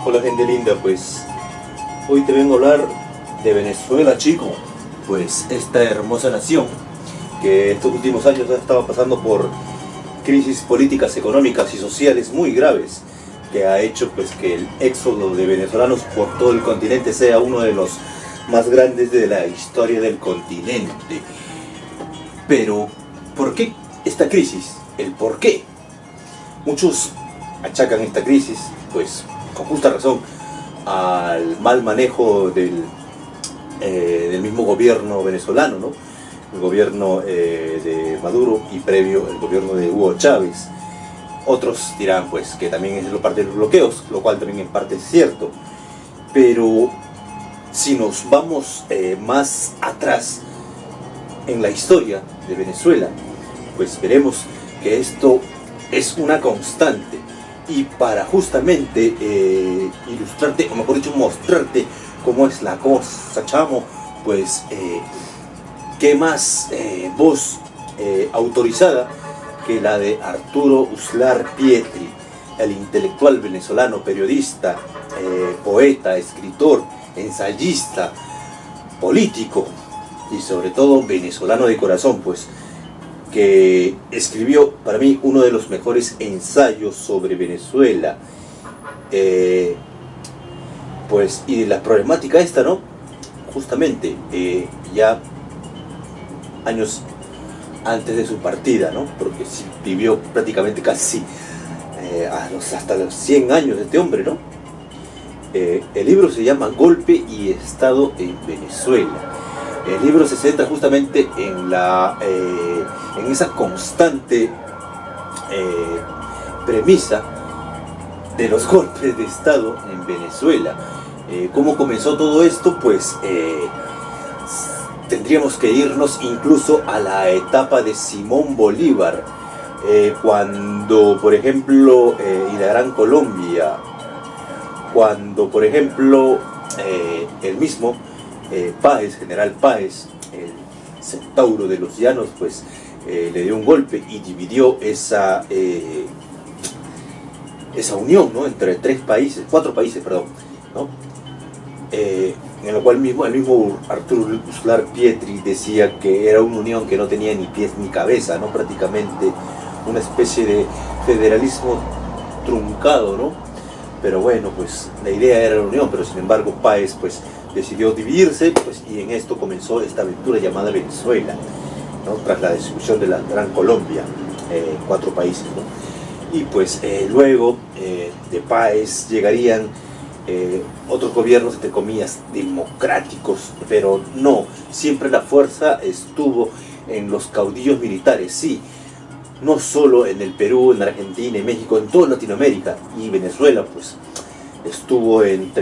Hola gente linda, pues hoy te vengo a hablar de Venezuela, chico. Pues esta hermosa nación que estos últimos años ha estado pasando por crisis políticas, económicas y sociales muy graves, que ha hecho pues que el éxodo de venezolanos por todo el continente sea uno de los más grandes de la historia del continente. Pero, ¿por qué esta crisis? ¿El por qué? Muchos achacan esta crisis, pues con justa razón, al mal manejo del mismo gobierno venezolano, ¿no? El gobierno de Maduro y previo el gobierno de Hugo Chávez. Otros dirán pues que también es parte de los bloqueos, lo cual también en parte es cierto. Pero si nos vamos más atrás en la historia de Venezuela, pues veremos que esto es una constante. Y para justamente ilustrarte, o mejor dicho, mostrarte cómo es la cosa, chamo, pues qué más voz autorizada que la de Arturo Uslar Pietri, el intelectual venezolano, periodista, poeta, escritor, ensayista, político y sobre todo venezolano de corazón, pues que escribió para mí uno de los mejores ensayos sobre Venezuela, pues y de la problemática esta, ¿no? Justamente ya años antes de su partida, ¿no? Porque sí, vivió prácticamente casi hasta los 100 años de este hombre, ¿no? El libro se llama Golpe y Estado en Venezuela. El libro se centra justamente en esa constante premisa de los golpes de Estado en Venezuela. ¿Cómo comenzó todo esto? Pues tendríamos que irnos incluso a la etapa de Simón Bolívar, cuando, por ejemplo, y la Gran Colombia, cuando, por ejemplo, el mismo Páez, general Páez, el centauro de los llanos, pues le dio un golpe y dividió esa unión, ¿no? Entre cuatro países, perdón, ¿no? En lo cual el mismo Arturo Uslar Pietri decía que era una unión que no tenía ni pies ni cabeza, ¿no? Prácticamente una especie de federalismo truncado, ¿no? Pero bueno, pues la idea era la unión, pero sin embargo Páez pues decidió dividirse, pues, y en esto comenzó esta aventura llamada Venezuela, ¿no? Tras la distribución de la Gran Colombia, cuatro países, ¿no? Y pues luego de Páez llegarían otros gobiernos, entre comillas, democráticos, pero no, siempre la fuerza estuvo en los caudillos militares, sí, no solo en el Perú, en Argentina, en México, en toda Latinoamérica, y Venezuela pues estuvo en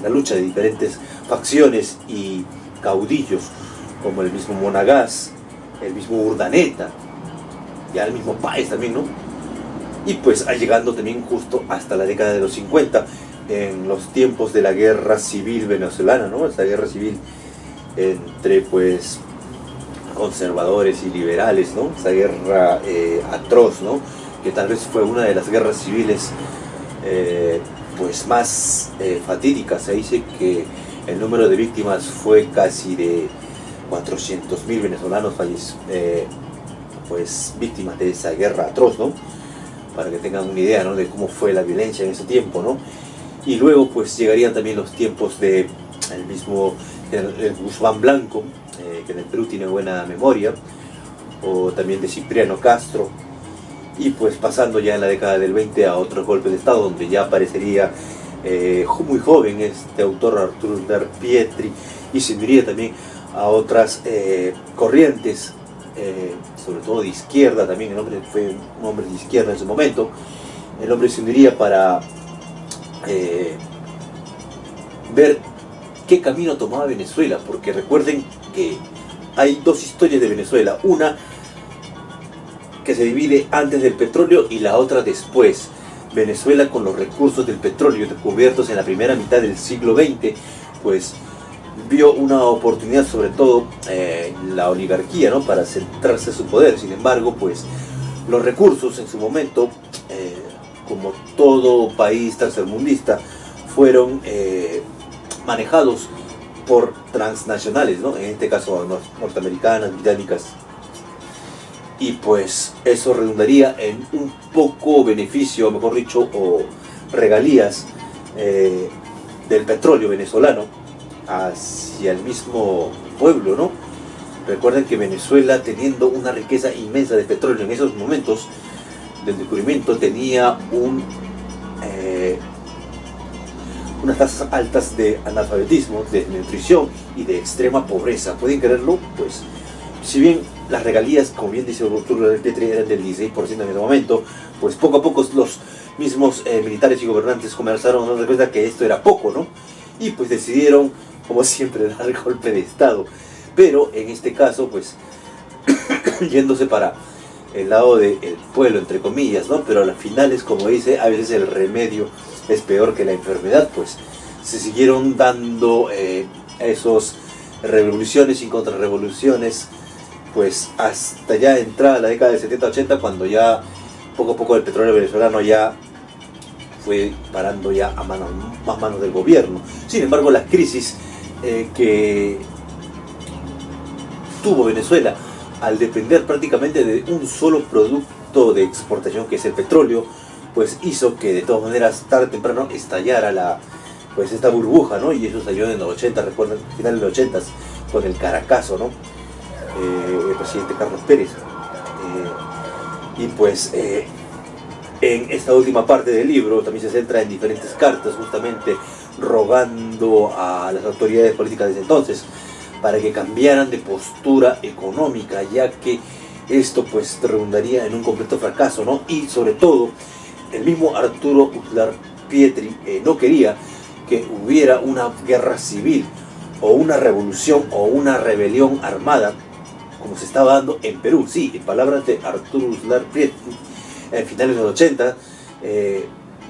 la lucha de diferentes facciones y caudillos, como el mismo Monagas, el mismo Urdaneta, ya el mismo Páez también, ¿no? Y pues llegando también justo hasta la década de los 50, en los tiempos de la guerra civil venezolana, ¿no? Esta guerra civil entre pues conservadores y liberales, ¿no? Esa guerra atroz, ¿no? Que tal vez fue una de las guerras civiles pues más fatídicas. Se dice que el número de víctimas fue casi de 400.000 venezolanos pues víctimas de esa guerra atroz, ¿no? Para que tengan una idea, ¿no? De cómo fue la violencia en ese tiempo, ¿no? Y luego pues llegarían también los tiempos de el mismo Guzmán Blanco, que en el Perú tiene buena memoria, o también de Cipriano Castro, y pues pasando ya en la década del 20 a otros golpes de Estado, donde ya aparecería muy joven este autor Arturo Uslar Pietri, y se uniría también a otras corrientes, sobre todo de izquierda. También el hombre fue un hombre de izquierda en su momento. El hombre se uniría para ver qué camino tomaba Venezuela, porque recuerden que hay dos historias de Venezuela, una que se divide antes del petróleo y la otra después. Venezuela, con los recursos del petróleo descubiertos en la primera mitad del siglo XX, pues vio una oportunidad, sobre todo la oligarquía, ¿no? Para centrarse en su poder. Sin embargo, pues los recursos en su momento, como todo país tercermundista, fueron manejados por transnacionales, ¿no? En este caso norteamericanas, británicas, y pues eso redundaría en un poco beneficio, mejor dicho, o regalías del petróleo venezolano hacia el mismo pueblo, ¿no? Recuerden que Venezuela, teniendo una riqueza inmensa de petróleo en esos momentos del descubrimiento, tenía unas tasas altas de analfabetismo, de nutrición y de extrema pobreza. ¿Pueden creerlo? Pues, si bien las regalías, como bien dice Arturo Uslar Pietri, eran del 16% en ese momento, pues poco a poco los mismos militares y gobernantes comenzaron a darse cuenta que esto era poco, ¿no? Y pues decidieron, como siempre, dar el golpe de Estado. Pero en este caso, pues, yéndose para el lado del pueblo, entre comillas, ¿no? Pero a las finales, como dice, a veces el remedio es peor que la enfermedad, pues se siguieron dando esos revoluciones y contrarrevoluciones, pues hasta ya entrada la década del 70-80, cuando ya poco a poco el petróleo venezolano ya fue parando ya a más manos del gobierno. Sin embargo, la crisis que tuvo Venezuela al depender prácticamente de un solo producto de exportación, que es el petróleo, pues hizo que de todas maneras tarde o temprano estallara pues esta burbuja, ¿no? Y eso salió en los 80, recuerden, finales de los 80, con el Caracazo, ¿no? El presidente Carlos Pérez. Y pues en esta última parte del libro también se centra en diferentes cartas, justamente rogando a las autoridades políticas desde entonces para que cambiaran de postura económica, ya que esto pues redundaría en un completo fracaso, ¿no? Y sobre todo, el mismo Arturo Uslar Pietri no quería que hubiera una guerra civil o una revolución o una rebelión armada como se estaba dando en Perú. Sí, en palabras de Arturo Uslar Pietri, en finales de los 80,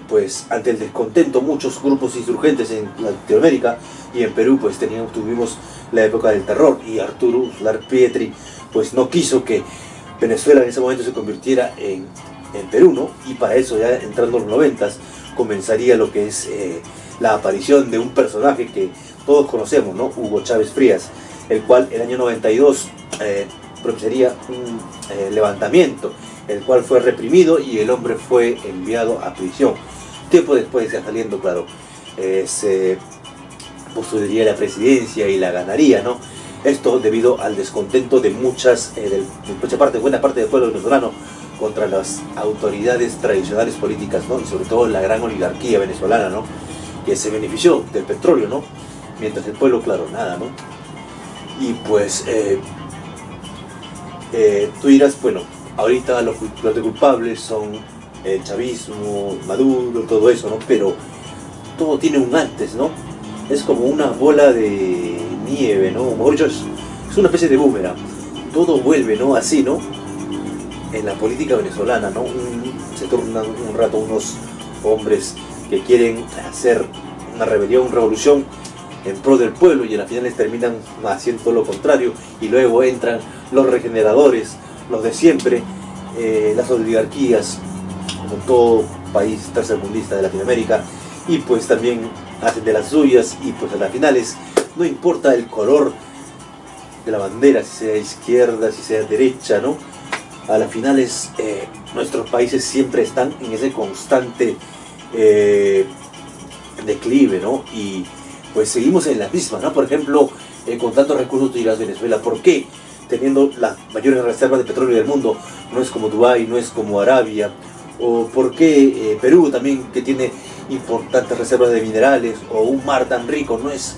pues ante el descontento, muchos grupos insurgentes en Latinoamérica y en Perú pues tuvimos la época del terror, y Arturo Uslar Pietri pues no quiso que Venezuela en ese momento se convirtiera en Perú, ¿no? Y para eso, ya entrando en los 90s, comenzaría lo que es la aparición de un personaje que todos conocemos, ¿no? Hugo Chávez Frías, el cual el año 92 propiciaría un levantamiento, el cual fue reprimido y el hombre fue enviado a prisión. Tiempo después, ya saliendo, claro, se postularía la presidencia y la ganaría, ¿no? Esto debido al descontento de buena parte del pueblo venezolano contra las autoridades tradicionales políticas, ¿no? Y sobre todo la gran oligarquía venezolana, ¿no? Que se benefició del petróleo, ¿no? Mientras el pueblo, claro, nada, ¿no? Y pues tú dirás, bueno, ahorita los de culpables son el chavismo, Maduro, todo eso, ¿no? Pero todo tiene un antes, ¿no? Es como una bola de nieve, ¿no? Mejor dicho, es una especie de boomerang. Todo vuelve, ¿no? Así, ¿no? En la política venezolana, ¿no? Se tornan un rato unos hombres que quieren hacer una rebelión, una revolución en pro del pueblo, y en las finales terminan haciendo lo contrario, y luego entran los regeneradores, los de siempre, las oligarquías, como todo país tercermundista de Latinoamérica, y pues también hacen de las suyas, y pues a las finales no importa el color de la bandera, si sea izquierda, si sea derecha, ¿no? A las finales nuestros países siempre están en ese constante declive, ¿no? Y pues seguimos en las mismas, ¿no? Por ejemplo, con tantos recursos tú dirás, Venezuela, ¿por qué? Teniendo las mayores reservas de petróleo del mundo, no es como Dubái, no es como Arabia, o por qué Perú también, que tiene importantes reservas de minerales, o un mar tan rico, no es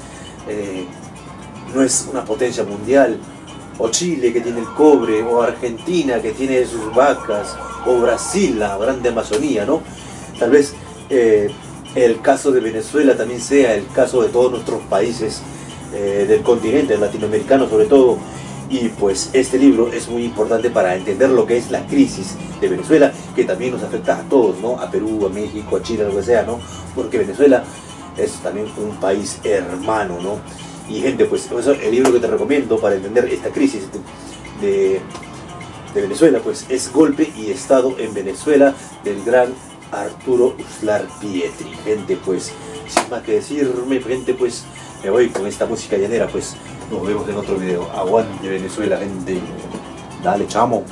una potencia mundial, o Chile, que tiene el cobre, o Argentina, que tiene sus vacas, o Brasil, la grande Amazonía, ¿no? Tal vez el caso de Venezuela también sea el caso de todos nuestros países del continente latinoamericano sobre todo. Y pues este libro es muy importante para entender lo que es la crisis de Venezuela, que también nos afecta a todos, ¿no? A Perú, a México, a Chile, a lo que sea, ¿no? Porque Venezuela es también un país hermano, ¿no? Y gente, pues eso, el libro que te recomiendo para entender esta crisis de Venezuela, pues es Golpe y Estado en Venezuela, del gran Arturo Uslar Pietri. Gente, pues sin más que decir, mi gente, pues me voy con esta música llanera. Pues nos vemos en otro video. Aguante Venezuela, gente. Dale, chamo.